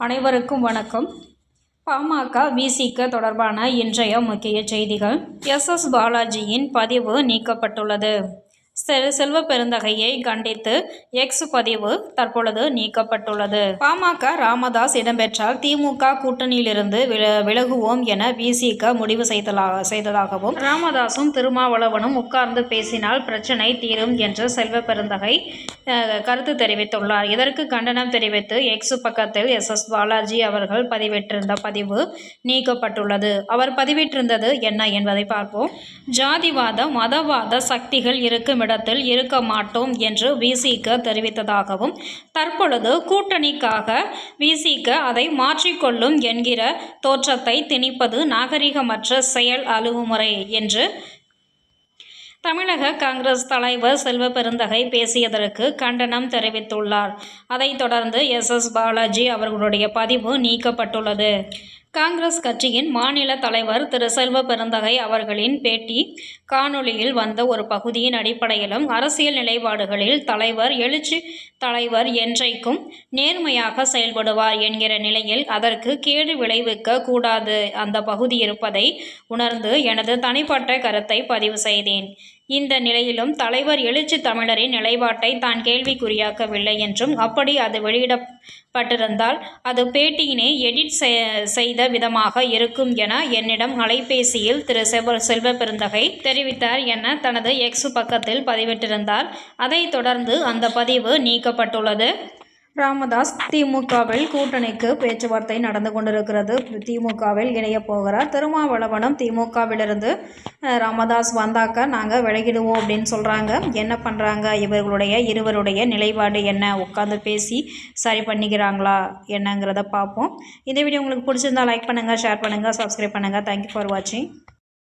அனைவருக்கும் வணக்கம். பாமக விசிக தொடர்பான இன்றைய முக்கிய செய்திகள். எஸ் பாலாஜியின் பதிவு நீக்கப்பட்டுள்ளது. செல்வ பெருந்தகையை கண்டித்து எக்ஸ் பதிவு தற்பொழுது நீக்கப்பட்டுள்ளது. பாமக ராமதாஸ் இடம்பெற்றால் திமுக கூட்டணியிலிருந்து விலகுவோம் என விசிக முடிவு செய்ததாகவும், ராமதாசும் திருமாவளவனும் உட்கார்ந்து பேசினால் பிரச்சனை தீரும் என்று செல்வ பெருந்தகை கருத்து தெரிவித்துள்ளார். இதற்கு கண்டனம் தெரிவித்து எக்ஸ் பக்கத்தில் எஸ் பாலாஜி அவர்கள் பதிவிட்டிருந்த பதிவு நீக்கப்பட்டுள்ளது. அவர் பதிவிட்டிருந்தது என்ன என்பதை பார்ப்போம். ஜாதிவாத மதவாத சக்திகள் இருக்கும் இடத்தில் இருக்க மாட்டோம் என்று விசிக தெரிவித்ததாகவும், தற்பொழுது கூட்டணிக்காக விசிக அதை மாற்றிக்கொள்ளும் என்கிற தோற்றத்தை திணிப்பது நாகரிகமற்ற செயல் அலுவமுறை என்று தமிழக காங்கிரஸ் தலைவர் செல்வ பெருந்தகை பேசியதற்கு கண்டனம் தெரிவித்துள்ளார். அதைத் தொடர்ந்து எஸ் பாலாஜி அவர்களுடைய பதிவு நீக்கப்பட்டுள்ளது. காங்கிரஸ் கட்சியின் மாநில தலைவர் திரு செல்வ பெருந்தகை அவர்களின் பேட்டி காணொளியில் வந்த ஒரு பகுதியின் அடிப்படையிலும் அரசியல் நிலைப்பாடுகளில் எழுச்சி தலைவர் என்றைக்கும் நேர்மையாக செயல்படுவார் என்கிற நிலையில் அதற்கு கேடு விளைவிக்க கூடாது அந்த பகுதி இருப்பதை உணர்ந்து எனது தனிப்பட்ட கருத்தை பதிவு செய்தேன். இந்த நிலையிலும் தலைவர் எழுச்சி தமிழரின் நிலைப்பாட்டை தான் கேள்விக்குறியாக்கவில்லை என்றும், அப்படி அது வெளியிடப்பட்டிருந்தால் அது பேட்டியினை எடிட் செய்த விதமாக இருக்கும் என என்னிடம் அலைபேசியில் திரு செல்வ பெருந்தகை தெரிவித்தார் என தனது எக்ஸ் பக்கத்தில் பதிவிட்டிருந்தார். அதைத் தொடர்ந்து அந்த பதிவு நீக்கப்பட்டுள்ளது. ராமதாஸ் திமுகவில் கூட்டணிக்கு பேச்சுவார்த்தை நடந்து கொண்டிருக்கிறது. திமுகவில் இணைய போகிறார். திருமாவளவனும் திமுகவிலிருந்து ராமதாஸ் வந்தாக்க நாங்கள் விலகிடுவோம் அப்படின்னு சொல்கிறாங்க. என்ன பண்ணுறாங்க இருவருடைய நிலைப்பாடு என்ன, உட்காந்து பேசி சரி பண்ணிக்கிறாங்களா என்னங்கிறத பார்ப்போம். இந்த வீடியோ உங்களுக்கு பிடிச்சிருந்தா லைக் பண்ணுங்கள், ஷேர் பண்ணுங்கள், சப்ஸ்கிரைப் பண்ணுங்கள். தேங்க்யூ ஃபார் வாட்சிங்.